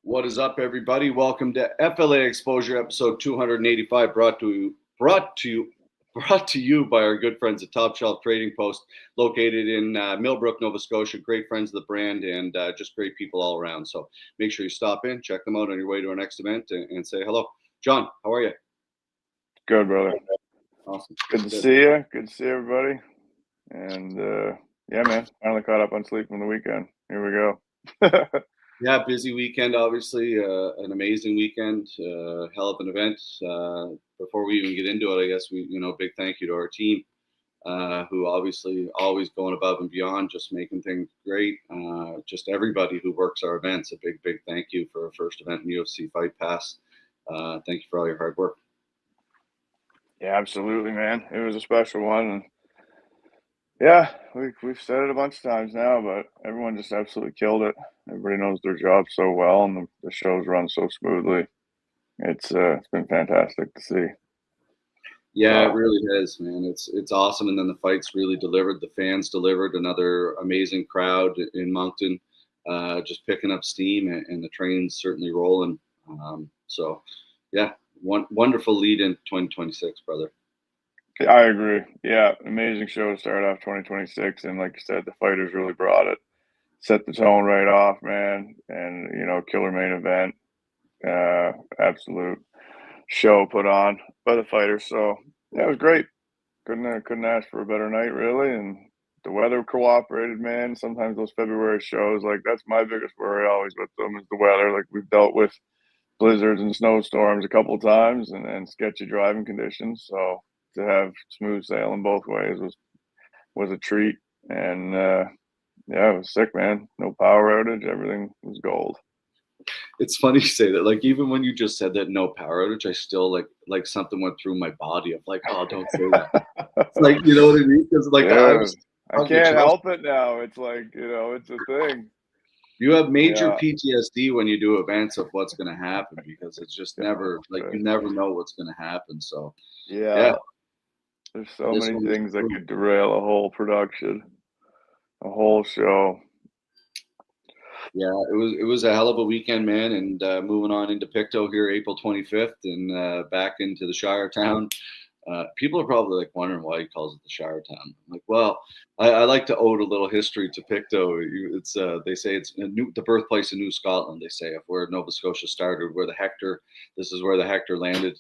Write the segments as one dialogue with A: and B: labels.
A: What is up, everybody? Welcome to FLA Exposure, episode 285, brought to you by our good friends at Top Shelf Trading Post, located in Millbrook, Nova Scotia. Great friends of the brand and just great people all around. So make sure you stop in, check them out on your way to our next event, and say hello. John, how are you?
B: Good, brother.
A: Awesome.
B: Good to see you. Good to see everybody. And yeah, man, finally caught up on sleep from the weekend. Here we go.
A: Yeah, busy weekend, obviously, an amazing weekend, hell of an event. Before we even get into it, I guess big thank you to our team, who obviously always going above and beyond, just making things great. Just everybody who works our events, a big thank you for our first event in UFC Fight Pass. Thank you for all your hard work.
B: Yeah, absolutely, man. It was a special one. And yeah, we've said it a bunch of times now, but everyone just absolutely killed it. Everybody knows their job so well, and the shows run so smoothly. It's been fantastic to see.
A: Yeah, it really is, man. It's awesome, and then the fights really delivered. The fans delivered. Another amazing crowd in Moncton, just picking up steam, and the train's certainly rolling. So, yeah, wonderful lead in 2026, brother.
B: I agree. Yeah, amazing show to start off 2026, and like you said, the fighters really brought it. Set the tone right off, man, and killer main event, absolute show put on by the fighters. So yeah, it was great. Couldn't ask for a better night, really. And the weather cooperated, man. Sometimes those February shows, like that's my biggest worry always with them is the weather. Like we've dealt with blizzards and snowstorms a couple of times, and sketchy driving conditions. So to have smooth sailing both ways was a treat. And yeah, it was sick, man. No power outage. Everything was gold.
A: It's funny you say that. Like even when you just said that no power outage, I still like something went through my body of like, oh, don't say that. It's like, you know what I mean? Because like
B: I can't help it now. It's like it's a thing.
A: You have major PTSD when you do events of what's going to happen because it's just never you never know what's going to happen. So
B: yeah. There's so many things that could derail a whole production, a whole show.
A: Yeah, it was a hell of a weekend, man. And moving on into Pictou here, April 25th, and back into the Shire Town. People are probably like wondering why he calls it the Shire Town. I'm like, well, I like to ode a little history to Pictou. It's they say it's the birthplace of New Scotland. They say if where Nova Scotia started, where the Hector, this is where the Hector landed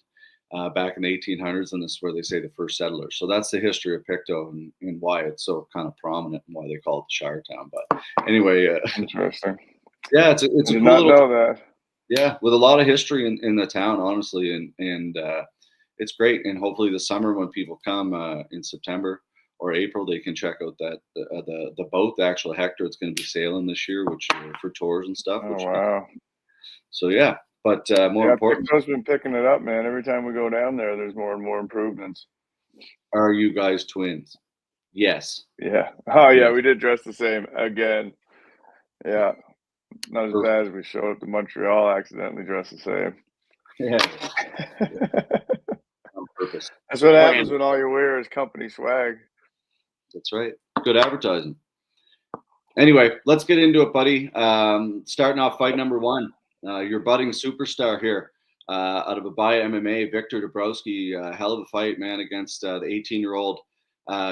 A: back in the 1800s, and this is where they say the first settlers. So that's the history of Pictou and why it's so kind of prominent and why they call it the Shire Town. But anyway,
B: interesting.
A: Yeah, it's a cool
B: little. Know that.
A: Yeah, with a lot of history in the town, honestly, and it's great. And hopefully, the summer when people come in September or April, they can check out that the boat, the actual Hector. It's going to be sailing this year, which for tours and stuff.
B: Oh wow!
A: So yeah, but more important,
B: Pictou's been picking it up, man. Every time we go down there, there's more and more improvements.
A: Are you guys twins? Yes.
B: Yeah. Oh yeah, we did dress the same again. Yeah. Not as bad as we showed up to Montreal accidentally dressed the same.
A: Yeah. On purpose.
B: That's what happens when all you wear is company swag.
A: That's right. Good advertising. Anyway, let's get into it, buddy. Starting off fight number one. Your budding superstar here out of Abaya MMA, Victor Dabrowski. Hell of a fight, man, against the 18-year-old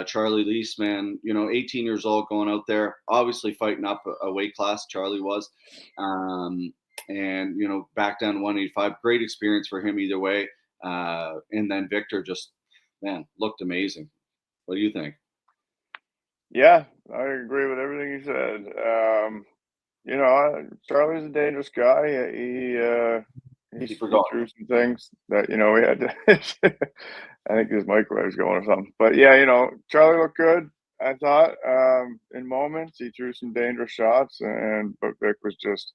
A: Charlie Lease, man. 18 years old going out there, obviously fighting up a weight class. Charlie was, and back down to 185. Great experience for him either way. And then Victor just, man, looked amazing. What do you think?
B: Yeah, I agree with everything you said. Charlie's a dangerous guy. He threw some things that we had to. I think his microwave's going or something. But yeah, Charlie looked good. I thought in moments he threw some dangerous shots, but Vic was just,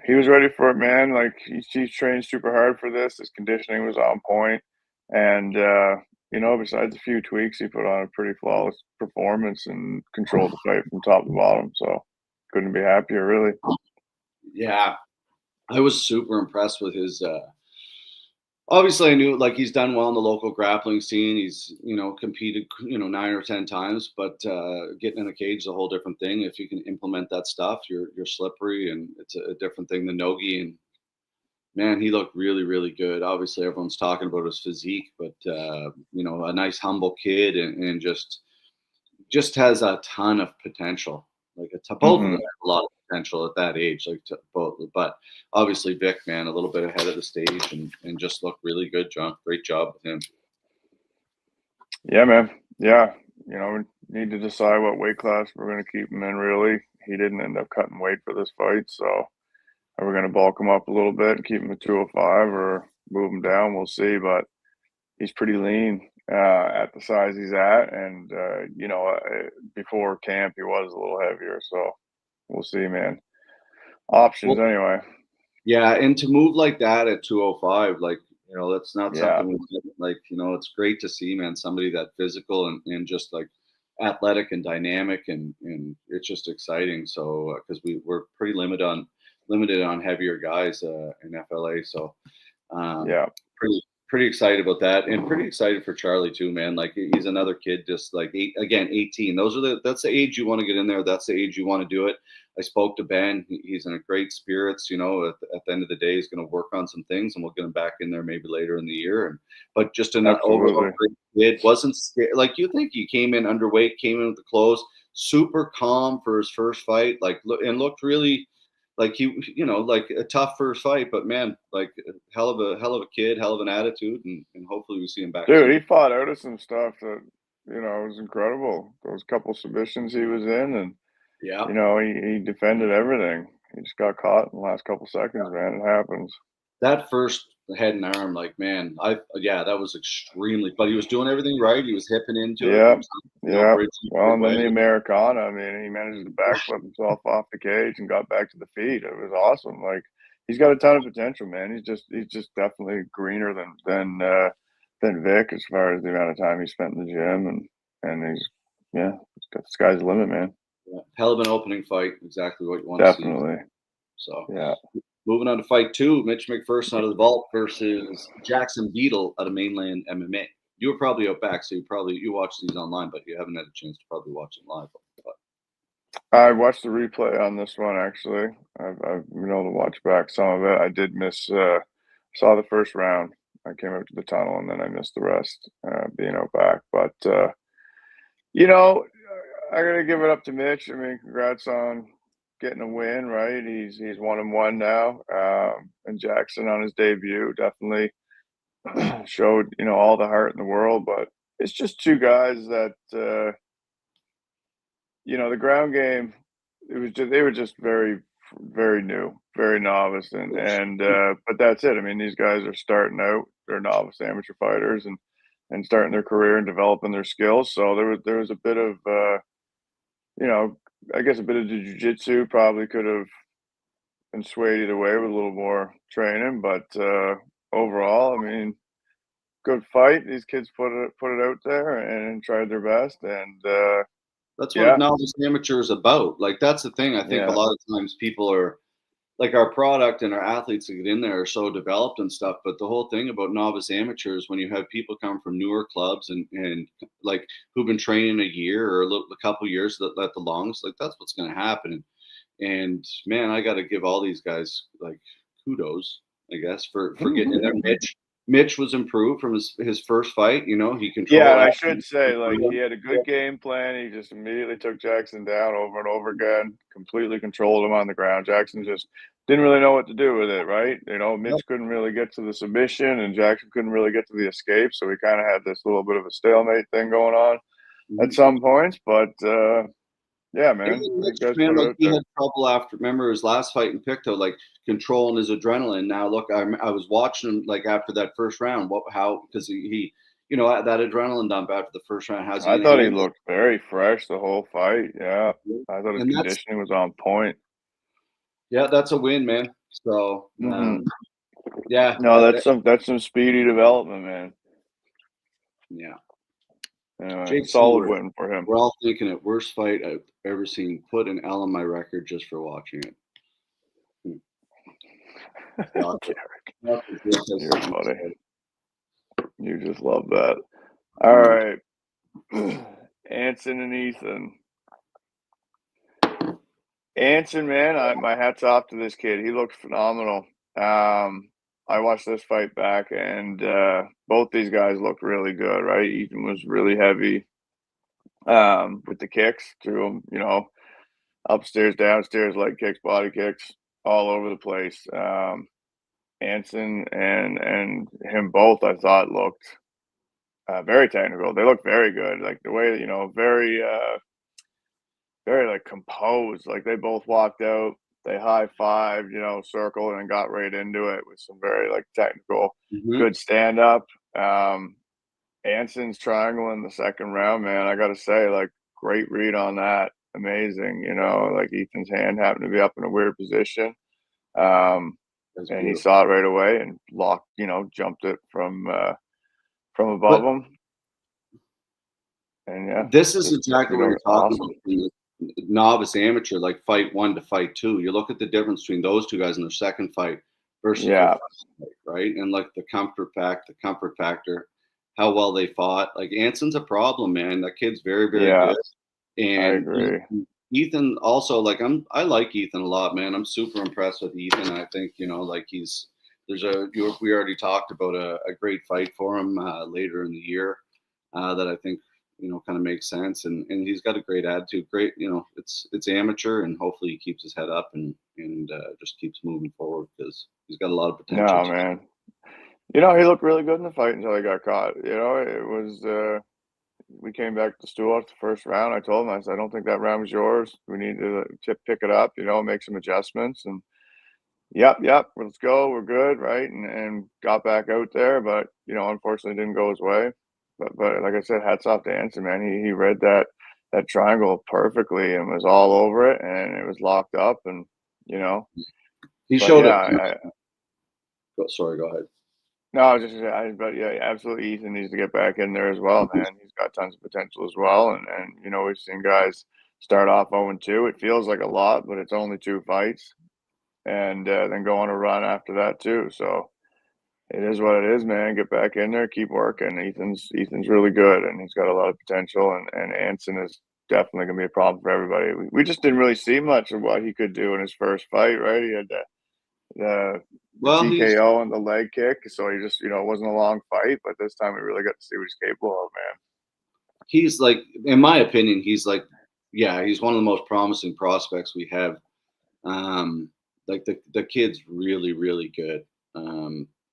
B: he was ready for it, man. Like he trained super hard for this. His conditioning was on point, and besides a few tweaks, he put on a pretty flawless performance and controlled the fight from top to bottom. So couldn't be happier, really.
A: Yeah, I was super impressed with his obviously I knew like he's done well in the local grappling scene. He's, competed, 9 or 10 times, but getting in a cage is a whole different thing. If you can implement that stuff, you're slippery, and it's a different thing than Nogi. And man, he looked really, really good. Obviously, everyone's talking about his physique, but a nice humble kid, and just has a ton of potential. Like both of them
B: Hmm.
A: have a lot of potential at that age. Like both, but obviously Vic, man, a little bit ahead of the stage, and just looked really good. John, great job with him.
B: Yeah, man. Yeah. We need to decide what weight class we're going to keep him in, really. He didn't end up cutting weight for this fight. So are we going to bulk him up a little bit and keep him at 205 or move him down? We'll see. But he's pretty lean at the size he's at. And, before camp, he was a little heavier. So we'll see, man. Options
A: Well,
B: anyway.
A: yeah, and to move like that at 205, like, that's not
B: Yeah.
A: something like, it's great to see, man, somebody that physical, and just like athletic and dynamic, and it's just exciting. So because we're pretty limited on heavier guys in FLA, so um,
B: Yeah.
A: pretty excited about that, and pretty excited for Charlie too, man. Like he's another kid, just like 18. That's the age you want to get in there. That's the age you want to do it. I spoke to Ben. He's in a great spirits. At the end of the day, he's going to work on some things, and we'll get him back in there maybe later in the year. But just an overall
B: Absolutely.
A: great kid. Wasn't scared. Like you think he came in underweight, came in with the clothes, super calm for his first fight. Like and looked really like like a tough first fight, but man, like hell of a kid, hell of an attitude, and hopefully we see him back
B: Dude,
A: soon.
B: he fought out of some stuff that, was incredible. Those couple submissions he was in, and,
A: Yeah,
B: he defended everything. He just got caught in the last couple seconds, man. It happens.
A: that first head and arm, like man, yeah, that was extremely. But he was doing everything right. He was hipping into it. There
B: Yeah.
A: was no
B: Yeah.
A: bridging the
B: Well,
A: right
B: and then
A: way.
B: the Americana, I mean, he managed to backflip himself off the cage and got back to the feet. It was awesome. Like, he's got a ton of potential, man. He's just definitely greener than Vic as far as the amount of time he spent in the gym, and he's yeah, he's got the sky's the limit, man.
A: Yeah. Hell of an opening fight. Exactly what you want to see.
B: Definitely.
A: So
B: Yeah.
A: moving on to fight two, Mitch McPherson out of the vault versus Jackson Beadle out of Mainland MMA. You were probably out back, so you watched these online, but you haven't had a chance to probably watch them live. But
B: I watched the replay on this one actually. I've been able to watch back some of it. I did miss saw the first round. I came out to the tunnel and then I missed the rest, being out back. But you know, I gotta give it up to Mitch. I mean, congrats on getting a win, right? He's 1-1 now. And Jackson on his debut definitely showed, all the heart in the world. But it's just two guys that the ground game, they were just very, very new, very novice, but that's it. I mean, these guys are starting out; they're novice amateur fighters, and starting their career and developing their skills. So there was a bit of, you know, I guess a bit of the jujitsu probably could have been swayed either way with a little more training, but overall, I mean, good fight. These kids put it out there and tried their best, and
A: that's what a
B: yeah,
A: novice amateur is about. Like that's the thing. I think a
B: yeah.
A: lot of times people are like our product and our athletes that get in there are so developed and stuff. But the whole thing about novice amateurs, when you have people come from newer clubs and like who've been training a year or a couple years at the longest, like that's what's going to happen. And man, I got to give all these guys like kudos, I guess, for getting in there. Mitch was improved from his first fight. He
B: Yeah, and
A: controlled.
B: I should say, like, he had a good game plan. He just immediately took Jackson down over and over again, completely controlled him on the ground. Jackson just didn't really know what to do with it, right? Mitch couldn't really get to the submission, and Jackson couldn't really get to the escape. So we kind of had this little bit of a stalemate thing going on at
A: Mhm.
B: some points. But yeah, man,
A: Even
B: these
A: Mitch,
B: guys
A: man,
B: put it
A: like
B: out
A: he had
B: there.
A: trouble after. Remember his last fight in Pictou, like controlling his adrenaline. Now look, I was watching him like after that first round. How because he that adrenaline dump after the first round. How's he
B: I
A: going to
B: thought he
A: handle
B: looked very fresh the whole fight. Yeah,
A: it?
B: I thought his
A: And that's
B: conditioning was on point.
A: yeah, that's a win, man. So
B: Hmm.
A: yeah,
B: No, that's some speedy development, man.
A: yeah.
B: Anyway,
A: Jake
B: solid
A: Seaworth,
B: win for him.
A: we're all thinking it. Worst fight I've ever seen. Put an L on my record just for watching it. Hmm. Doctor,
B: Garrett,
A: Doctor Jake has
B: you're
A: something to
B: funny.
A: say.
B: You just love that. All right. Anson and Ethan. Anson, man, my hat's off to this kid. He looks phenomenal. I watched this fight back, and both these guys looked really good, right? Ethan was really heavy with the kicks to him, upstairs, downstairs, leg kicks, body kicks, all over the place. Anson and him both, I thought, looked very technical. They looked very good, like the way very like composed. Like they both walked out, they high fived, circled, and got right into it with some very like technical,
A: Mm-hmm.
B: good stand up. Anson's triangle in the second round, man. I gotta say, like, great read on that. Amazing, like Ethan's hand happened to be up in a weird position.
A: That's
B: And he
A: beautiful.
B: saw it right away and locked, jumped it from above
A: But
B: him. And yeah,
A: this is
B: just
A: exactly what you're talking
B: awesome.
A: about. From the novice amateur, like fight one to fight two. You look at the difference between those two guys in their second fight versus their
B: Yeah,
A: first fight, right? And like the comfort factor, how well they fought. Like Anson's a problem, man. That kid's very, very
B: yeah,
A: good.
B: I
A: And
B: agree.
A: Ethan also, like I like Ethan a lot, man. I'm super impressed with Ethan. I think like we already talked about a great fight for him later in the year that I think kind of makes sense, and he's got a great attitude. Great, it's amateur, and hopefully he keeps his head up and just keeps moving forward because he's got a lot of potential.
B: No, man. He looked really good in the fight until he got caught. It was we came back to stool after the first round. I told him, I said, I don't think that round was yours. We need to pick it up, make some adjustments. And yep, let's go. We're good, right? And got back out there, but unfortunately, didn't go his way. But like I said, hats off to Anson, man. He read that triangle perfectly and was all over it, and it was locked up, and you know.
A: He
B: But
A: showed it.
B: yeah,
A: Sorry, go ahead.
B: no, I was just but yeah, absolutely. Ethan needs to get back in there as well, man. He's got tons of potential as well, and we've seen guys start off 0-2. It feels like a lot, but it's only 2 fights, and then go on a run after that too. So it is what it is, man. Get back in there, keep working. Ethan's really good, and he's got a lot of potential. And Anson is definitely gonna be a problem for everybody. We just didn't really see much of what he could do in his first fight, right? He had the
A: Well,
B: TKO and the leg kick, so he just it wasn't a long fight. But this time we really got to see what he's capable of, man.
A: he's like, in my opinion, he's like, yeah, he's one of the most promising prospects we have. Like the kid's really, really good.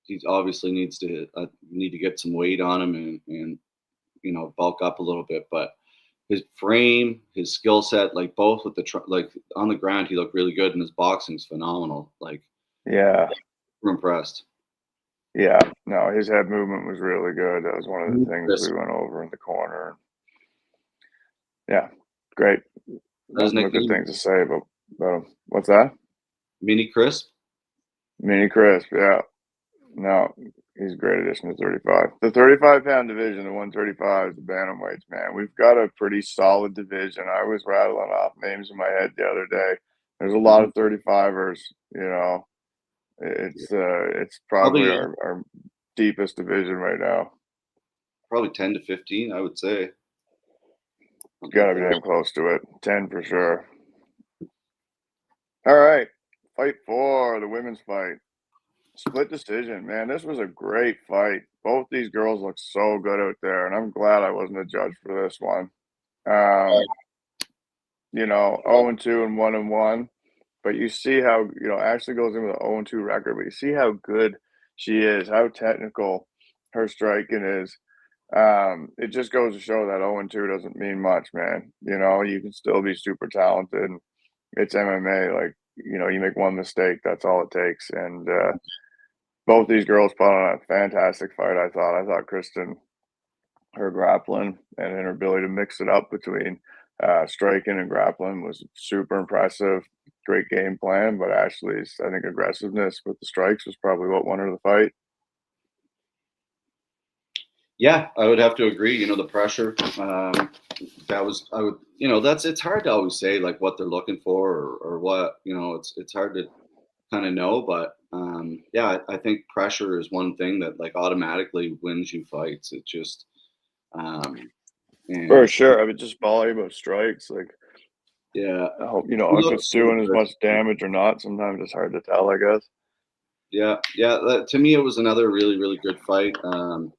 A: He obviously need to get some weight on him and bulk up a little bit, but his frame, his skill set, like both with like on the ground, he looked really good, and his boxing's phenomenal. Like,
B: Yeah,
A: we're impressed.
B: yeah. No, his head movement was really good. That was one of the things
A: Chris,
B: we went over in the corner. Yeah, great.
A: his
B: Nothing but good
A: nickname,
B: things to say about him. What's that?
A: Mini Chris.
B: Mini Crisp. Yeah. No, he's a great addition to 35. The 35-pound division, the 135 is the bantamweights, man. We've got a pretty solid division. I was rattling off names in my head the other day. There's a lot of 35ers, It's probably
A: Probably
B: our deepest division right now.
A: probably 10 to 15, I would say. Something
B: Got
A: like
B: to be
A: that.
B: damn close to it. 10 for sure. All right. Fight 4, the women's fight. Split decision, man. This was a great fight. Both these girls look so good out there, and I'm glad I wasn't a judge for this one. 0-2 and 1-1. But you see how, Ashley goes in with an 0-2 record, but you see how good she is, how technical her striking is. It just goes to show that 0-2 doesn't mean much, man. You can still be super talented. It's MMA. Like, you make one mistake, that's all it takes. And both these girls put on a fantastic fight, I thought. I thought Kristen, her grappling and her ability to mix it up between striking and grappling was super impressive. Great game plan, but Ashley's, I think, aggressiveness with the strikes was probably what won her the fight.
A: Yeah, I would have to agree. The pressure. It's hard to always say like what they're looking for or what. It's hard to kind of know. But yeah, I think pressure is one thing that like automatically wins you fights. It just
B: For
A: and
B: sure. I mean, just volume of strikes, like,
A: yeah,
B: I hope,
A: he
B: if it's
A: looks so
B: doing as
A: good.
B: much damage or not, sometimes it's hard to tell, I guess.
A: Yeah, yeah. To me, it was another really, really good fight.
B: Mhm.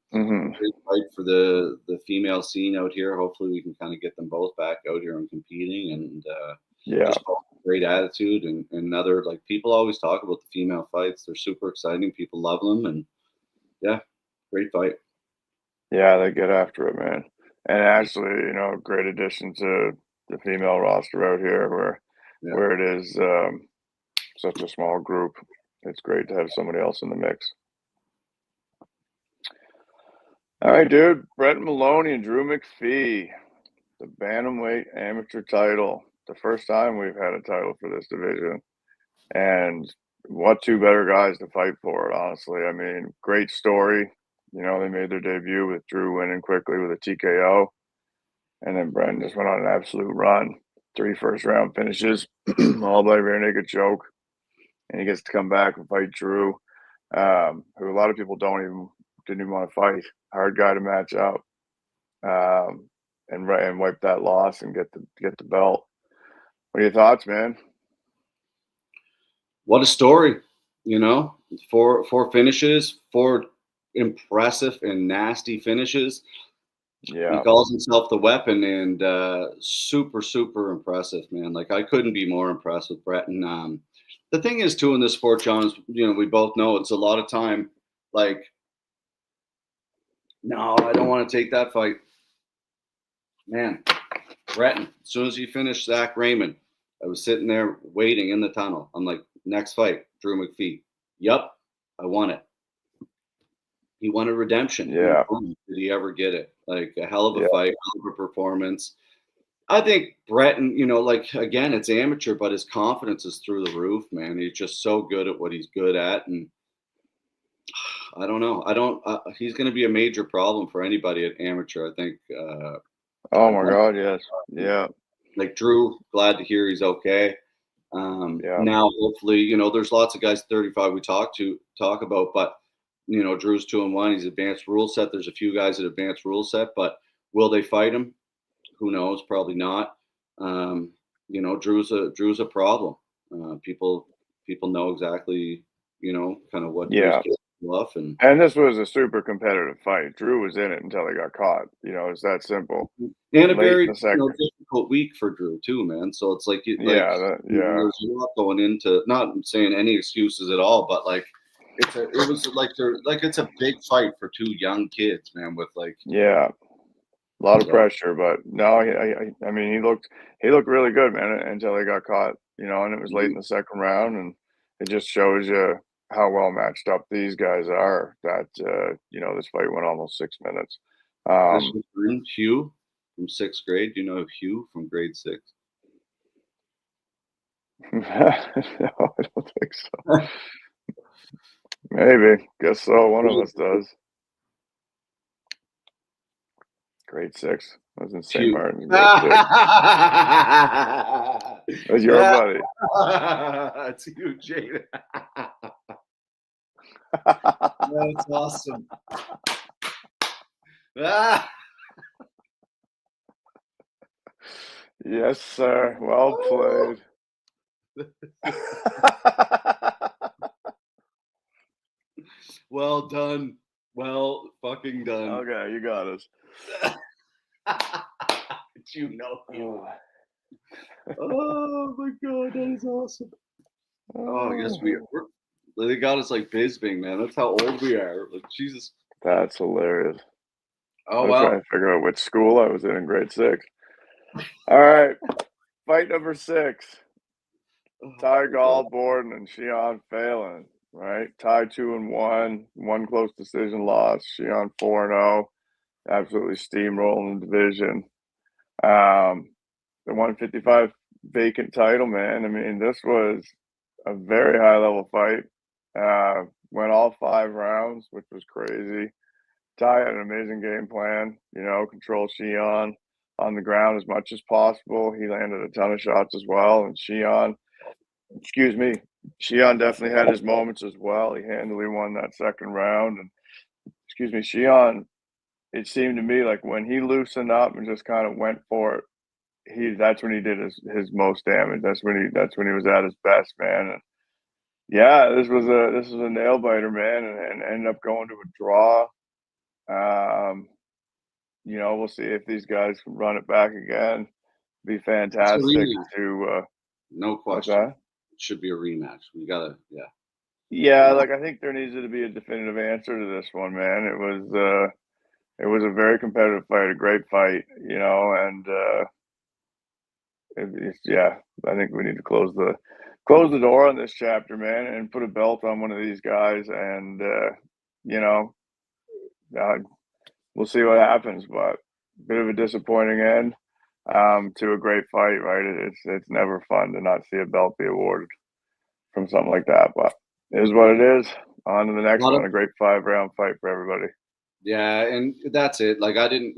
A: Great fight for the female scene out here. Hopefully, we can kind of get them both back out here and competing, and
B: Yeah.
A: just both great attitude and another like people always talk about the female fights. They're super exciting. People love them, and yeah, great fight.
B: Yeah, they get after it, man. And actually, great addition to the female roster out here
A: Yeah.
B: where it is such a small group. It's great to have somebody else in the mix. All right, dude. Brett Maloney and Drew McPhee, the bantamweight amateur title. The first time we've had a title for this division. And what two better guys to fight for it, honestly. I mean, great story. They made their debut with Drew winning quickly with a TKO. And then Brendan just went on an absolute run. 3 first-round finishes, all by rear naked choke. And he gets to come back and fight Drew, who a lot of people didn't even want to fight. Hard guy to match up, and wipe that loss and get the belt. What are your thoughts, man?
A: What a story, you know. Four finishes, four impressive and nasty finishes. He
B: Yeah,
A: calls himself the weapon, and super, super impressive, man. Like I couldn't be more impressed with Brett. And the thing is, too, in this sport, John, is we both know it's a lot of time. Like, no, I don't want to take that fight, man. Brett, as soon as he finished Zach Raymond, I was sitting there waiting in the tunnel. I'm like, next fight, Drew McPhee. Yup, I won it. He wanted redemption, and
B: yeah,
A: boom, did he ever get it? Like a hell of a
B: yeah,
A: fight, hell of a performance. I think Breton, like again, it's amateur, but his confidence is through the roof, man. He's just so good at what he's good at, and I don't know. I don't. He's going to be a major problem for anybody at amateur. I think.
B: Oh
A: I'd
B: my
A: like,
B: god, yes. Yeah,
A: like Drew. Glad to hear he's okay.
B: yeah,
A: Now, hopefully, there's lots of guys 35 we talk about, but Drew's 2-1. He's advanced rule set. There's a few guys at advanced rule set, but will they fight him? Who knows? Probably not. Drew's a problem. People know exactly, kind of what Drew's
B: yeah.
A: capable of, and
B: And this was a super competitive fight. Drew was in it until he got caught. It's that simple.
A: and a
B: Late
A: very
B: in the second.
A: difficult week for Drew too, man. So it's like
B: Yeah, yeah,
A: there's a lot going into. Not saying any excuses at all, but like it was like it's a big fight for two young kids, man. With like
B: yeah. A lot of
A: so
B: pressure, but no, I mean, he looked really good, man, until he got caught. And it was late in the second round, and it just shows you how well matched up these guys are. That this fight went almost 6 minutes.
A: This
B: Um,
A: was Hugh from sixth grade. Do you know Hugh from grade six?
B: no, I don't think so. Maybe, guess so. One of us does. Grade six. I was in St.
A: Hugh.
B: Martin's, grade six. That's your
A: Yeah,
B: buddy.
A: it's Hugh Jade. That's awesome.
B: Yes, sir. Well played.
A: Well done. Well fucking done.
B: Okay, you got us.
A: Hugh.
B: Oh.
A: Oh my god, that is awesome. Oh, yes,
B: Oh,
A: they got us like Bisbing, man. That's how old we are. Like Jesus.
B: that's hilarious.
A: Oh
B: I was trying
A: well.
B: to figure out which school I was in grade six. All right, fight number 6.
A: Oh
B: Ty
A: my god.
B: Gall, Borden, and Shion Phelan. Right, Ty 2-1, one close decision loss. Shion 4-0, absolutely steamrolling the division. The 155 vacant title, man. I mean, this was a very high level fight. Went all 5 rounds, which was crazy. Ty had an amazing game plan, control Shion on the ground as much as possible. He landed a ton of shots as well, and Shion, excuse me, Shion definitely had his moments as well. He handily won that second round, and excuse me, Shion. It seemed to me like when he loosened up and just kind of went for it, that's when he did his most damage. That's when he was at his best, man. And yeah, this was a nail biter, man, and ended up going to a draw. Um, we'll see if these guys can run it back again. Be
A: It's a
B: fantastic
A: rematch,
B: to
A: no
B: what's
A: question.
B: that?
A: It should be a rematch. We gotta,
B: Yeah,
A: yeah.
B: like I think there needs to be a definitive answer to this one, man. It was a very competitive fight, a great fight, and yeah, I think we need to close the door on this chapter, man, and put a belt on one of these guys, and you know, uh, we'll see what happens. But bit of a disappointing end to a great fight, right? It's never fun to not see a belt be awarded from something like that, but it is what it is. On to the
A: A
B: next
A: lot
B: one,
A: of
B: a great 5 round fight for everybody.
A: Yeah, and that's it. Like I didn't,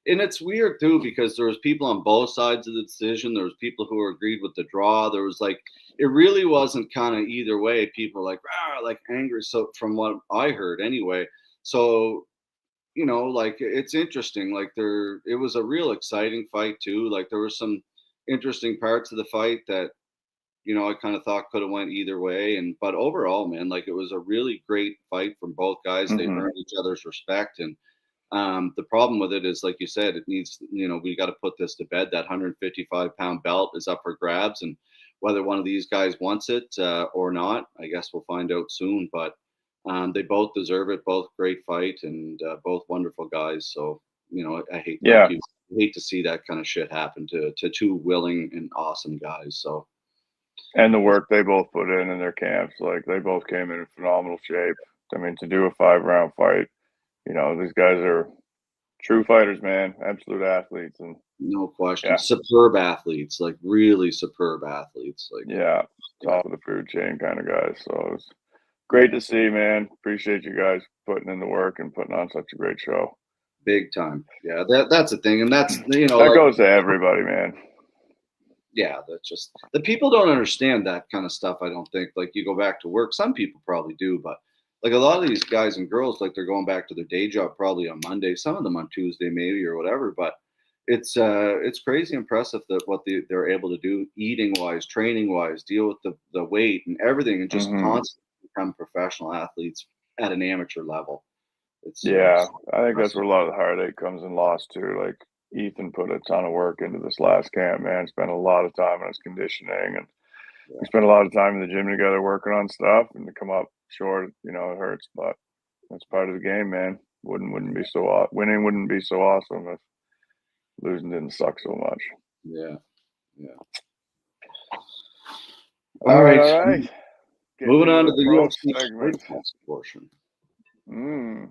A: and it's weird too because there was people on both sides of the decision. There was people who agreed with the draw. There was like it really wasn't kind of either way. People were like like angry. So from what I heard anyway. So like it's interesting. Like it was a real exciting fight too. Like there were some interesting parts of the fight that I kind of thought could have went either way. And but overall, man, like it was a really great fight from both guys. They
B: Hmm.
A: earned each other's respect. And the problem with it is, like you said, it needs, we got to put this to bed. That 155-pound belt is up for grabs. And whether one of these guys wants it or not, I guess we'll find out soon. But they both deserve it. Both great fight and both wonderful guys. So, I hate, like
B: Yeah,
A: you, hate to see that kind of shit happen to two willing and awesome guys. So,
B: and the work they both put in their camps, like they both came in phenomenal shape. I mean, to do a 5 round fight, these guys are true fighters, man, absolute athletes, and
A: no question.
B: yeah,
A: Superb athletes, like really superb athletes. Like,
B: yeah,
A: yeah,
B: top of the food chain kind of guys. So it was great to see, man. Appreciate you guys putting in the work and putting on such a great show.
A: big time. Yeah, that's the thing. And that's,
B: That
A: like,
B: goes to everybody, man.
A: yeah, that's just the people don't understand that kind of stuff. I don't think. Like, you go back to work. Some people probably do, but like a lot of these guys and girls, like they're going back to their day job probably on Monday. Some of them on Tuesday, maybe, or whatever. But it's crazy impressive that what they're able to do, eating wise, training wise, deal with the weight and everything, and just
B: Hmm.
A: constantly become professional athletes at an amateur level. It's
B: Yeah,
A: so
B: I think that's
A: impressive.
B: where a lot of the heartache comes in loss too. Like Ethan put a ton of work into this last camp, man. Spent a lot of time on his conditioning, and we
A: Yeah,
B: spent a lot of time in the gym together working on stuff. And to come up short, it hurts, but that's part of the game, man. Wouldn't be so winning wouldn't be so awesome if losing didn't suck so much.
A: yeah, yeah. All
B: All right,
A: right.
B: all right. Getting
A: Moving
B: into
A: on to
B: the
A: the
B: pro
A: UFC
B: segment.
A: podcast portion.
B: Mm,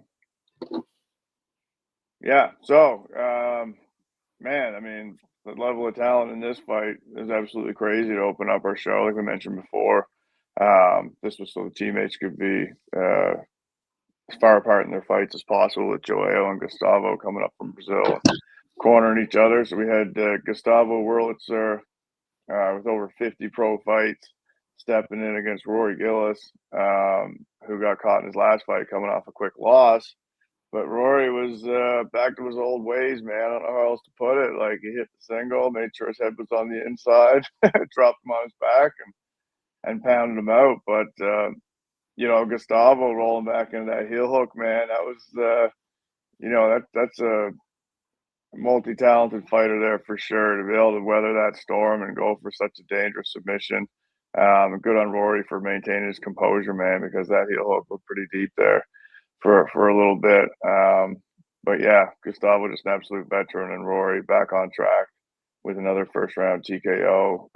B: yeah. So, man, I mean, the level of talent in this fight is absolutely crazy to open up our show, like we mentioned before. This was so the teammates could be as far apart in their fights as possible with Joao and Gustavo coming up from Brazil, cornering each other. So we had Gustavo Wurlitzer with over 50 pro fights stepping in against Rory Gillis, who got caught in his last fight coming off a quick loss. But Rory was back to his old ways, man. I don't know how else to put it. Like he hit the single, made sure his head was on the inside, dropped him on his back, and pounded him out. But Gustavo rolling back into that heel hook, man. That was that's a multi-talented fighter there for sure to be able to weather that storm and go for such a dangerous submission. Good on Rory for maintaining his composure, man, because that heel hook looked pretty deep there for a little bit. But yeah, Gustavo just an absolute veteran, and Rory back on track with another first round TKO.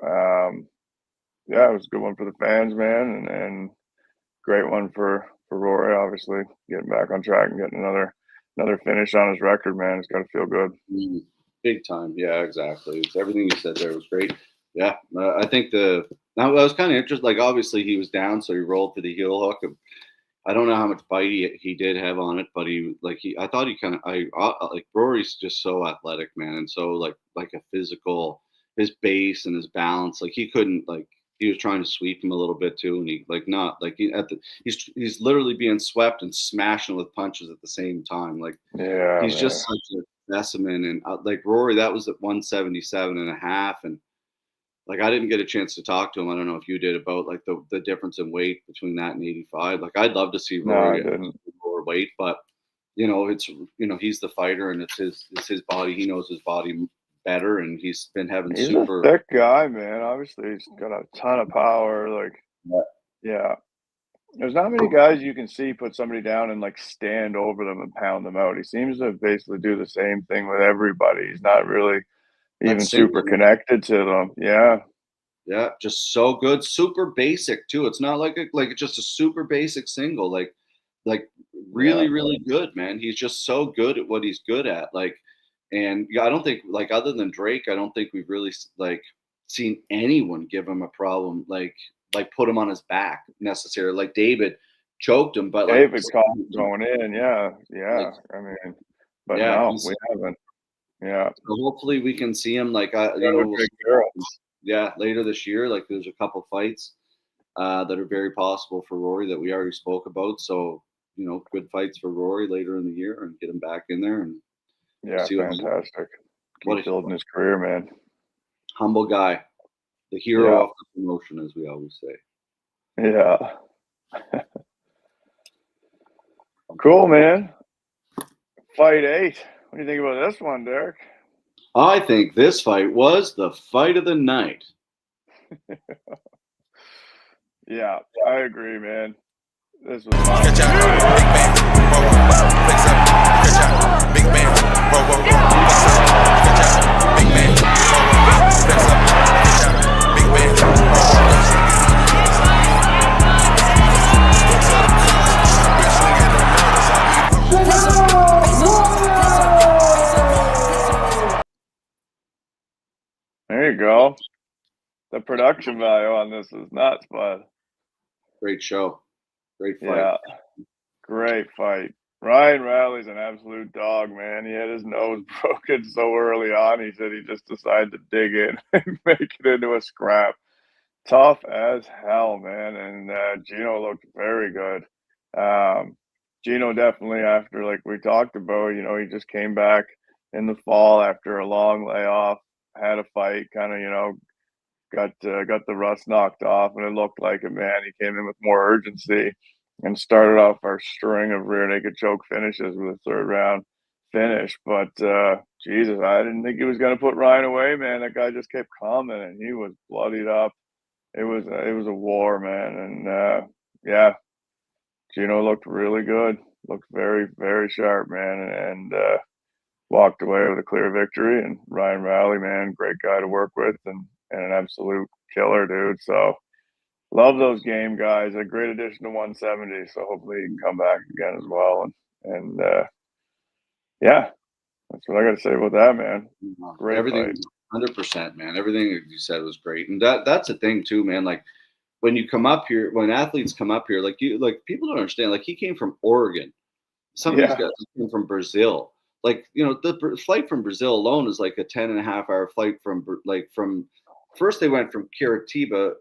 B: Yeah, it was a good one for the fans, man, and great one for Rory. Obviously, getting back on track and getting another finish on his record, man. It's got to feel good.
A: Mm, big time. Yeah, exactly. It's everything you said there was great. Yeah, I think now I was kind of interested. Like, obviously he was down, so he rolled for the heel hook. I don't know how much bite he did have on it, but I thought he kind of like Rory's just so athletic, man, and so like a physical. His base and his balance, like he couldn't like he was trying to sweep him a little bit too, and he he's literally being swept and smashing with punches at the same time. Like
B: Yeah,
A: he's
B: man.
A: just such a specimen. And like Rory, that was at 177.5, and like I didn't get a chance to talk to him. I don't know if you did, about like the difference in weight between that and 85. Like I'd love to see
B: No, I
A: Rory at
B: didn't.
A: lower weight, but he's the fighter, and it's his body. He knows his body better, and he's been having
B: He's a
A: super.
B: thick guy, man. Obviously, he's got a ton of power. Like, yeah. There's not many guys you can see put somebody down and like stand over them and pound them out. He seems to basically do the same thing with everybody. He's not really even
A: That single,
B: super connected to them. Yeah.
A: yeah, just so good, super basic too. It's not like it's just a super basic single, like
B: Yeah.
A: really really good, man. He's just so good at what he's good at. Like, and yeah, I don't think, like, other than Drake, I don't think we've really like seen anyone give him a problem, like put him on his back necessarily. Like David choked him, but like
B: David caught going in. Yeah. Yeah.
A: like
B: I mean, but
A: yeah,
B: no,
A: he's
B: we haven't. Yeah.
A: so hopefully we can see him, like,
B: Rather
A: we'll see
B: big
A: what
B: girl.
A: happens. Yeah, later this year. Like there's a couple fights that are very possible for Rory that we already spoke about. So, good fights for Rory later in the year, and get him back in there, and
B: Yeah.
A: see what happens.
B: Fantastic.
A: What
B: Keep
A: a
B: building his career, man.
A: humble guy, the hero
B: Yeah.
A: of the promotion, as we always say.
B: Yeah. Cool, man. Fight 8. What do you think about this one, Derek?
A: I think this fight was the fight of the night.
B: Yeah, I agree, man. This was
C: Catch out, big man, whoa, whoa, flex up. Catch out, big man, whoa, whoa, whoa, flex up. Catch out, big man, whoa, whoa, whoa, flex up. Catch out, big man,
B: There you go. The production value on this is nuts, bud.
A: Great show, great fight.
B: Yeah, great fight. Ryan Riley's an absolute dog, man. He had his nose broken so early on. He said he just decided to dig in and make it into a scrap. Tough as hell, man. And Gino looked very good. Gino definitely, after, like we talked about, he just came back in the fall after a long layoff, had a fight, kind of, got the rust knocked off, and it looked like it, man. He came in with more urgency and started off our string of rear naked choke finishes with a third round finish. But Jesus, I didn't think he was going to put Ryan away, man. That guy just kept coming, and he was bloodied up. It was a war, man. And yeah, Gino looked really good. Looked very, very sharp, man. And walked away with a clear victory. And Ryan Riley, man, great guy to work with, and an absolute killer, dude. So love those game guys. A great addition to 170. So hopefully he can come back again as well. And yeah, that's what I got to say about that, man. Great
A: Everything,
B: fight.
A: 100%, man. Everything that you said was great, and that's the thing too, man. Like when you come up here, when athletes come up here, like people don't understand. Like he came from Oregon. Some of these guys came from Brazil. Like, the flight from Brazil alone is like a 10.5 hour flight from first they went from Curitiba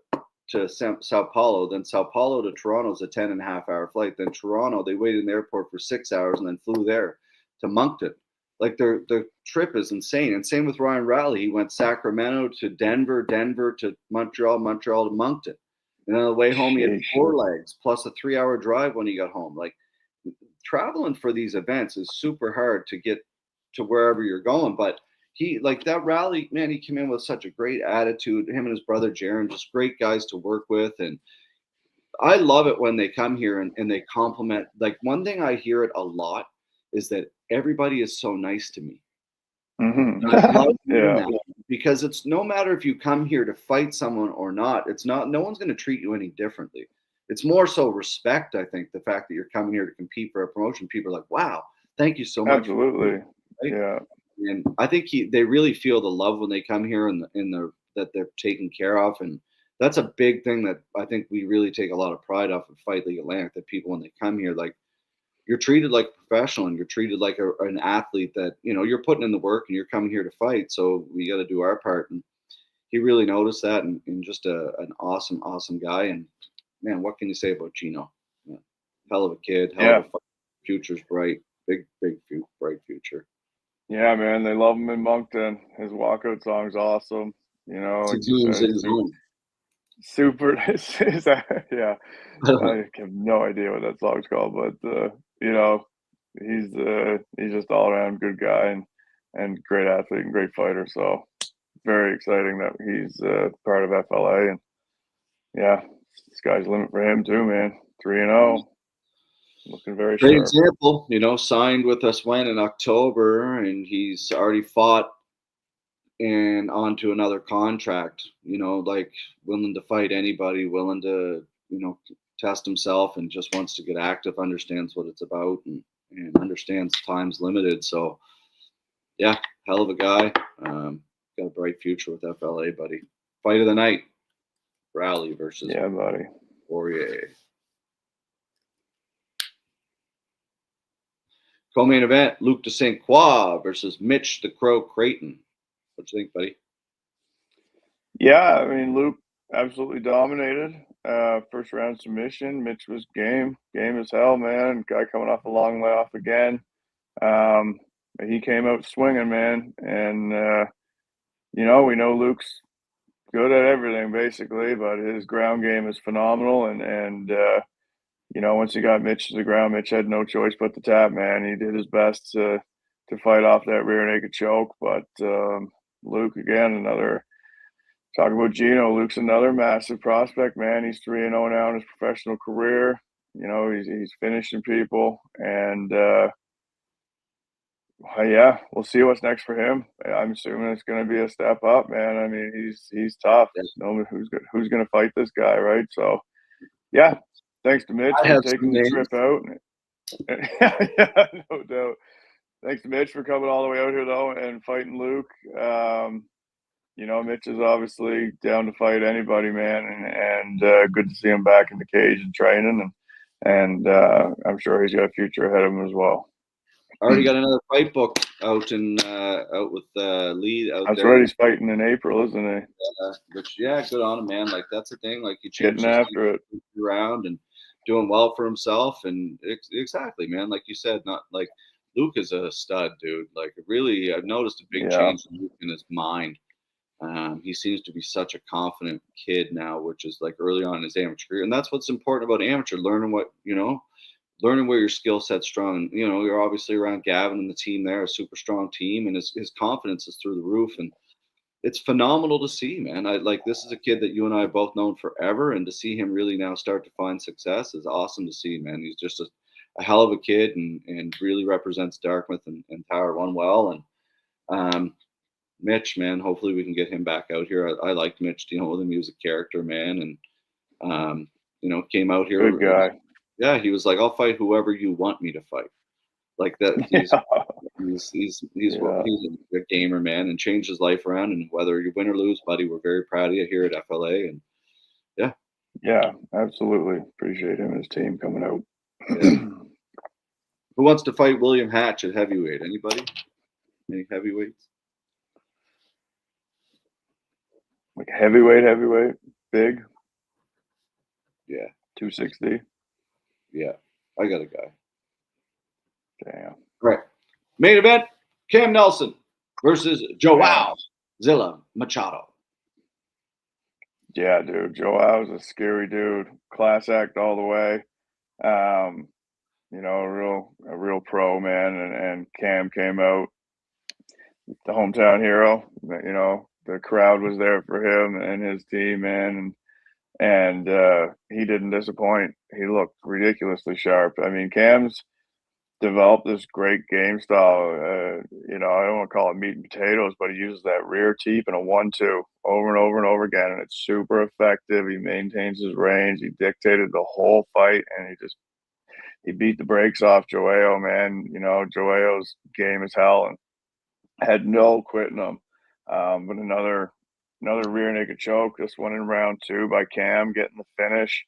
A: to Sao Paulo, then Sao Paulo to Toronto is a 10.5 hour flight. Then Toronto, they waited in the airport for 6 hours and then flew there to Moncton. Like their trip is insane. And same with Ryan Riley. He went Sacramento to Denver, Denver to Montreal, Montreal to Moncton. And on the way home, he had 4 legs plus a 3 hour drive when he got home. Like traveling for these events is super hard to get to wherever you're going. But he, like that rally, man, he came in with such a great attitude. Him and his brother Jaron, just great guys to work with. And I love it when they come here and they compliment. Like one thing I hear it a lot is that everybody is so nice to me.
B: Mm-hmm.
A: I love hearing
B: Yeah.
A: that, because it's no matter if you come here to fight someone or not, no one's going to treat you any differently. It's more so respect. I think the fact that you're coming here to compete for a promotion, people are like, wow, thank you so much.
B: Absolutely.
A: Right?
B: Yeah.
A: And I think they really feel the love when they come here, and that they're taken care of. And that's a big thing that I think we really take a lot of pride off of Fight League Atlantic, that people, when they come here, like, you're treated like a professional, and you're treated like an athlete, that, you're putting in the work and you're coming here to fight. So we got to do our part. And he really noticed that, and just an awesome guy. And man, what can you say about Gino? Yeah. Hell of a kid, hell of a future's bright, big bright future.
B: Yeah, man, they love him in Moncton. His walkout song's awesome. You know, like you said,
A: His own.
B: super. Yeah, I have no idea what that song's called, but you know, he's just all around good guy and great athlete and great fighter. So very exciting that he's part of FLA, and yeah, sky's the limit for him too, man. 3-0, looking very
A: Great
B: sharp.
A: example, signed with us in October, and he's already fought and onto another contract, like willing to fight anybody, willing to, test himself, and just wants to get active, understands what it's about, and understands time's limited. So yeah, hell of a guy. Got a bright future with FLA, buddy. Fight of the night, Rally versus
B: buddy.
A: Poirier. Co-main event, Luke de St. Croix versus Mitch the Crow Creighton. What do you think, buddy?
B: Yeah, I mean, Luke absolutely dominated. First round submission. Mitch was game as hell, man. Guy coming off a long layoff again. He came out swinging, man. And, we know Luke's good at everything, basically, but his ground game is phenomenal. And once he got Mitch to the ground, Mitch had no choice but to tap, man. He did his best to fight off that rear naked choke. But Luke, again, talk about Gino. Luke's another massive prospect, man. He's 3-0 now in his professional career. He's finishing people, and yeah, we'll see what's next for him. I'm assuming it's going to be a step up, man. I mean, he's tough. No, who's going to fight this guy, right? So, yeah. Thanks to Mitch for taking the trip out. Yeah, no doubt. Thanks to Mitch for coming all the way out here, though, and fighting Luke. Mitch is obviously down to fight anybody, man, and good to see him back in the cage and training, and I'm sure he's got a future ahead of him as well.
A: Already got another fight book out with Lee out
B: That's
A: there.
B: right, he's fighting in April, isn't he?
A: Which, yeah, good on him, man. Like, that's the thing. Like, he
B: getting after it
A: around and doing well for himself, and exactly, man. Like you said, not like Luke is a stud, dude. Like, really, I've noticed a big change in Luke in his mind. He seems to be such a confident kid now, which is like early on in his amateur career. And that's what's important about amateur, learning where your skill set's strong. You're obviously around Gavin and the team there, a super strong team, and his confidence is through the roof. And it's phenomenal to see, man. This is a kid that you and I have both known forever, and to see him really now start to find success is awesome to see, man. He's just a hell of a kid, and really represents Dartmouth and Tower 1 well. And Mitch, man, hopefully we can get him back out here. I liked Mitch, with him. He was a character, man, and came out here.
B: Good guy.
A: Yeah, he was like, "I'll fight whoever you want me to fight." Like that. He's a gamer, man, and changed his life around. And whether you win or lose, buddy, we're very proud of you here at FLA. And
B: yeah, absolutely appreciate him and his team coming out.
A: Yeah. Who wants to fight William Hatch at heavyweight? Anybody? Any heavyweights?
B: Like heavyweight, big.
A: Yeah.
B: 260.
A: Yeah, I got a guy.
B: Damn.
A: All right. Main event, Cam Nelson versus Joao Zilla Machado.
B: Yeah, dude. Joao's a scary dude. Class act all the way. A real pro, man. And Cam came out, the hometown hero. The crowd was there for him and his team, man. And he didn't disappoint. He looked ridiculously sharp. I mean, Cam's developed this great game style. I don't want to call it meat and potatoes, but he uses that rear teep and a 1-2 over and over and over again, and it's super effective. He maintains his range. He dictated the whole fight, and he beat the brakes off Joao, man. Joao's game is hell and had no quitting him. But another rear naked choke. This one in round 2 by Cam, getting the finish.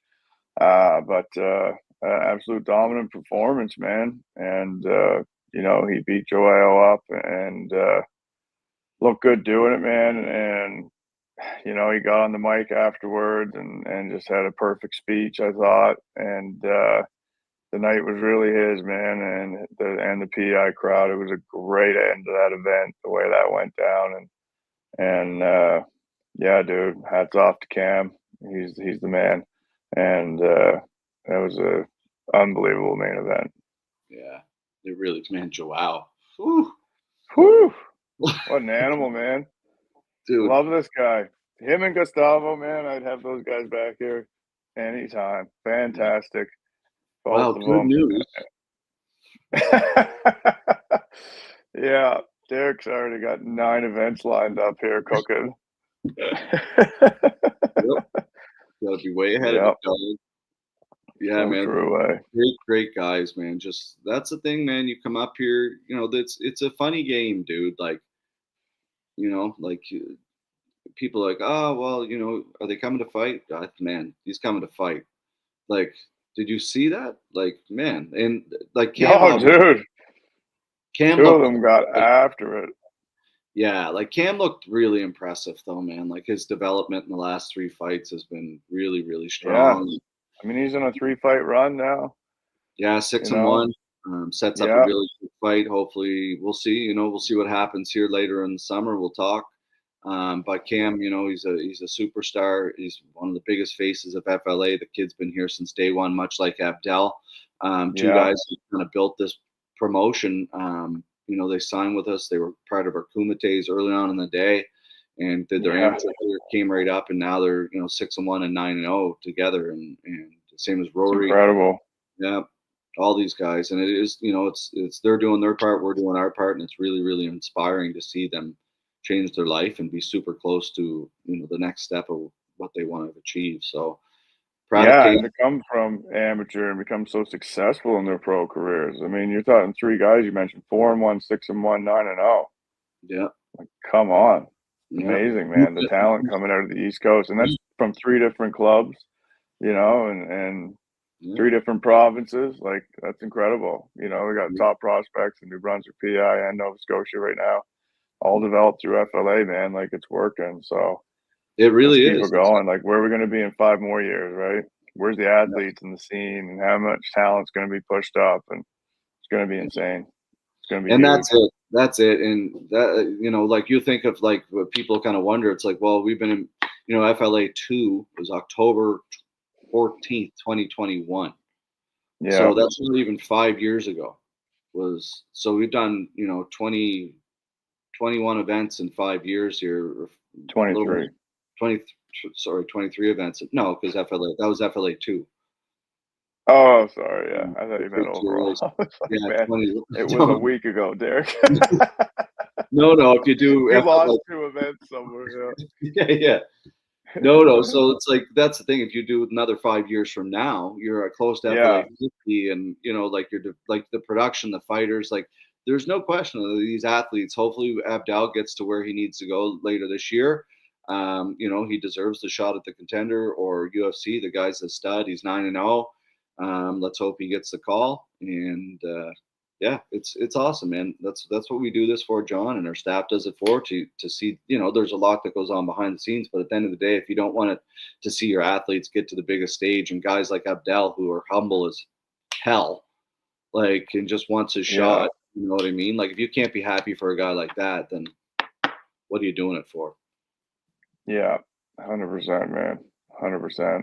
B: Absolute dominant performance, man. And he beat Joao up and looked good doing it, man. And you know, he got on the mic afterwards and just had a perfect speech, I thought. And the night was really his, man, and the PI crowd. It was a great end to that event, the way that went down. And yeah, dude, hats off to Cam. He's the man. And that was a unbelievable main event.
A: Yeah, it really, man, Joao. Whew.
B: Whew. What an animal, man.
A: Dude,
B: Love this guy. Him and Gustavo, man, I'd have those guys back here anytime. Fantastic.
A: wow,
B: Both of
A: good
B: them.
A: news.
B: Yeah, Derek's already got 9 events lined up here cooking.
A: Yep. Gotta be way ahead of
B: Yep.
A: it, dog. Yeah,
B: So
A: man.
B: true,
A: Great guys, man. Just that's the thing, man. You come up here, you know, it's a funny game, dude. Like, you know, like people are like, oh, well, you know, are they coming to fight? Man, he's coming to fight. Like, did you see that? Like, man, and like
B: Oh, dude.
A: Cam
B: 2 of
A: looked
B: them got
A: like,
B: after it.
A: yeah, like Cam looked really impressive though, man. Like his development in the last 3 fights has been really, really
B: Yeah.
A: strong.
B: I mean, he's on a 3-fight run now.
A: Yeah, 6
B: You
A: and
B: know?
A: 1 sets up a
B: Yeah.
A: really good fight. Hopefully, we'll see. You know, we'll see what happens here later in the summer. We'll talk. But Cam, you know, he's a superstar. He's one of the biggest faces of FLA. The kid's been here since day one, much like Abdel. Two
B: Yeah.
A: guys who kind of built this promotion. You know, they signed with us. They were part of our Kumites early on in the day, and did their
B: Yeah.
A: amateur career, came right up, and now they're 6 and 1 and 9 and 0 together, and same as
B: It's
A: Rory.
B: incredible.
A: Yeah, all these guys, and it is, you know, it's they're doing their part, we're doing our part, and it's really, really inspiring to see them change their life and be super close to, you know, the next step of what they want to achieve. So proud of
B: Yeah,
A: Cam.
B: and to come from amateur and become so successful in their pro careers. I mean, you're talking 3 guys you mentioned, 4 and 1, 6 and 1, 9 and 0.
A: Yeah,
B: Like, come on.
A: yeah,
B: Amazing, man. The talent coming out of the East Coast. And that's from 3 different clubs, you know, and
A: yeah,
B: 3 different provinces. Like, that's incredible. You know, we got
A: yeah.
B: top prospects in New Brunswick, PI, and Nova Scotia right now, all developed through FLA, man. Like, it's working. So
A: It
B: let's
A: really
B: keep
A: is.
B: it going. Like, where are we going to be in 5 more years, right? Where's the athletes in the scene, and how much talent's going to be pushed up? And it's going to be insane. It's going to be
A: And
B: huge.
A: that's it. And that, you know, like you think of like what people kind of wonder, it's like, well, we've been in, you know, FLA 2 was October 14th, 2021.
B: Yeah,
A: So that's not even 5 years ago. So we've done, you know, 21 events in 5 years here, or a little
B: 23.
A: more, 20, sorry, 23 events. No, because FLA, that was FLA 2.
B: Oh, sorry. Yeah, I thought
A: The
B: you meant
A: first year
B: overall.
A: was,
B: I was like,
A: yeah,
B: man,
A: 20.
B: it was a week ago, Derek.
A: No, if you do
B: You
A: FLA,
B: lost 2 events somewhere.
A: yeah. No. So it's like that's the thing. If you do another 5 years from now, you're close to
B: Yeah.
A: FLA 50, and you know, like like the production, the fighters, like there's no question of these athletes. Hopefully, Abdal gets to where he needs to go later this year. You know, he deserves the shot at the Contender or UFC. The guy's a stud. He's 9 and 0. Let's hope he gets the call. And yeah, it's awesome, man. That's what we do this for, John, and our staff does it for, to see, you know, there's a lot that goes on behind the scenes, but at the end of the day, if you don't want it to see your athletes get to the biggest stage, and guys like Abdel who are humble as hell, like, and just wants his shot, you know what I mean? Like, if you can't be happy for a guy like that, then what are you doing it for?
B: Yeah, 100%, man. 100%.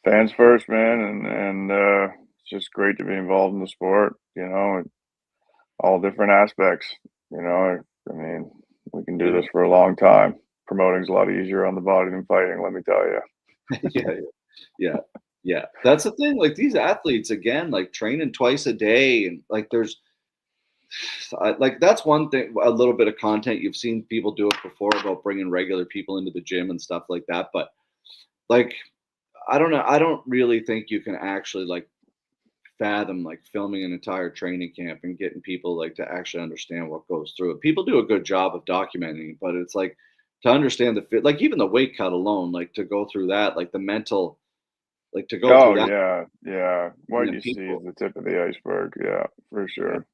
B: Fans first, man, and it's just great to be involved in the sport, you know, and all different aspects, you know. I mean, we can do
A: Yeah.
B: this for a long time. Promoting's a lot easier on the body than fighting, let me tell you.
A: Yeah. That's the thing. Like these athletes, again, like training twice a day, and like like that's one thing. A little bit of content you've seen people do it before about bringing regular people into the gym and stuff like that. But like, I don't know. I don't really think you can actually like fathom like filming an entire training camp and getting people like to actually understand what goes through it. People do a good job of documenting, but it's like to understand the fit, like even the weight cut alone, like to go through that, like the mental, like to go through
B: Oh,
A: that.
B: yeah.
A: And
B: What
A: then
B: you see
A: people,
B: is the tip of the iceberg, yeah, for
A: yeah,
B: sure.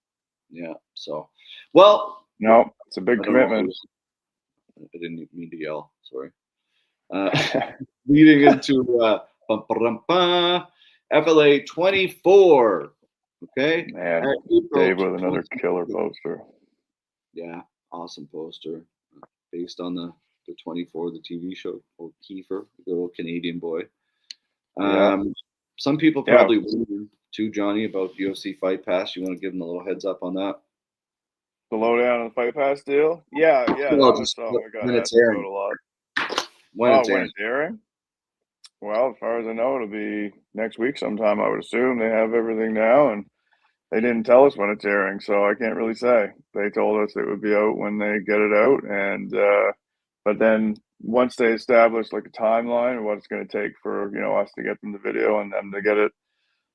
A: yeah. So, well,
B: No, it's a
A: I
B: big
A: don't know.
B: commitment.
A: I didn't mean to yell. Sorry. Leading into FLA 24. Okay.
B: Man,
A: April
B: Dave with another
A: 20.
B: killer poster.
A: Yeah, awesome poster. Based on the 24, the TV show, old Kiefer, the little Canadian boy.
B: Yeah.
A: Some people probably wonder too, Johnny, about UFC Fight Pass. You want to give them a little heads up on that?
B: The lowdown on the Fight Pass deal? Yeah,
A: Well,
B: that was
A: just
B: something I got
A: when it's
B: asked
A: airing.
B: about a lot.
A: When it's
B: When
A: airing.
B: it's airing? Well, as far as I know, it'll be next week sometime, I would assume. They have everything now, and they didn't tell us when it's airing, so I can't really say. They told us it would be out when they get it out, and but then once they establish like a timeline of what it's going to take for us to get them the video and them to get it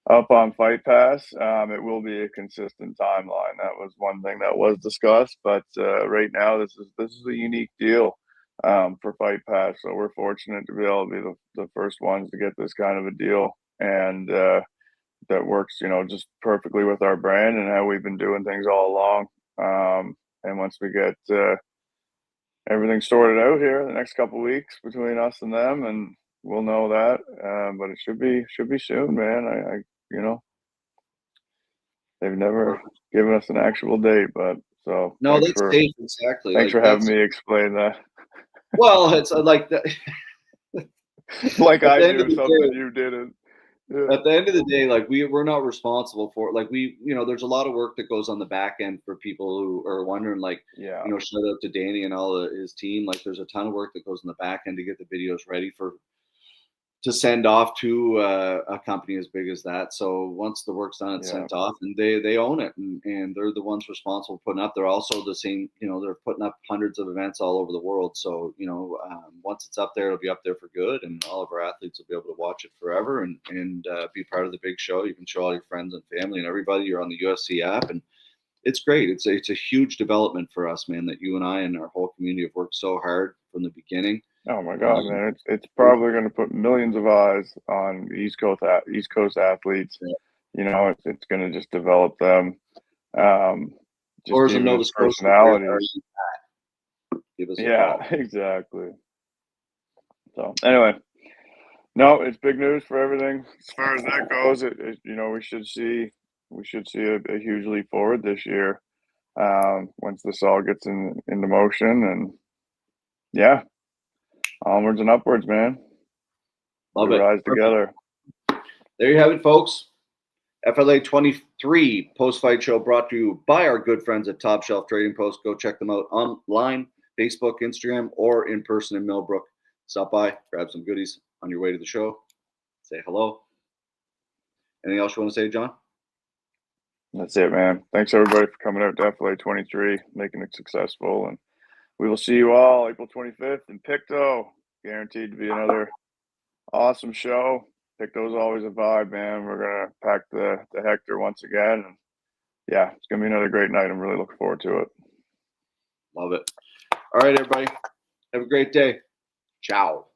B: up on Fight Pass, it will be a consistent timeline. That was one thing that was discussed, but right now this is a unique deal for Fight Pass, so we're fortunate to be able to be the first ones to get this kind of a deal, and that works, just perfectly with our brand and how we've been doing things all along. And once we get everything sorted out here the next couple of weeks between us and them, and we'll know that. But it should be soon, man. I they've never given us an actual date, but so
A: No, that's safe, exactly.
B: Thanks for having me explain that.
A: Well, it's like that.
B: Like I knew something you didn't. Yeah.
A: At the end of the day, like we're not responsible for it. Like there's a lot of work that goes on the back end for people who are wondering, like, shout out to Danny and all his team. Like there's a ton of work that goes in the back end to get the videos ready to send off to a company as big as that. So once the work's done, it's sent off, and they own it, and they're the ones responsible for putting up. They're also the same, they're putting up hundreds of events all over the world. So once it's up there, it'll be up there for good, and all of our athletes will be able to watch it forever and be part of the big show. You can show all your friends and family and everybody. You're on the UFC app, and it's great. It's a huge development for us, man, that you and I and our whole community have worked so hard from the beginning.
B: Oh my God, man! It's probably going to put millions of eyes on East Coast athletes. Yeah. It's going to just develop them.
A: Or as a Nova Scotia
B: personalities.
A: Give us a call.
B: Exactly. So anyway, no, it's big news for everything as far as that goes. We should see a huge leap forward this year once this all gets into motion, and yeah. Onwards and upwards, man.
A: Love
B: we
A: it.
B: Rise together.
A: There you have it, folks. FLA 23 post-fight show brought to you by our good friends at Top Shelf Trading Post. Go check them out online, Facebook, Instagram, or in person in Millbrook. Stop by, grab some goodies on your way to the show. Say hello. Anything else you want to say, John?
B: That's it, man. Thanks, everybody, for coming out to FLA 23, making it successful, and we will see you all April 25th in Pictou. Guaranteed to be another awesome show. Pictou's always a vibe, man. We're going to pack the Hector once again. And yeah, it's going to be another great night. I'm really looking forward to it.
A: Love it. All right, everybody. Have a great day. Ciao.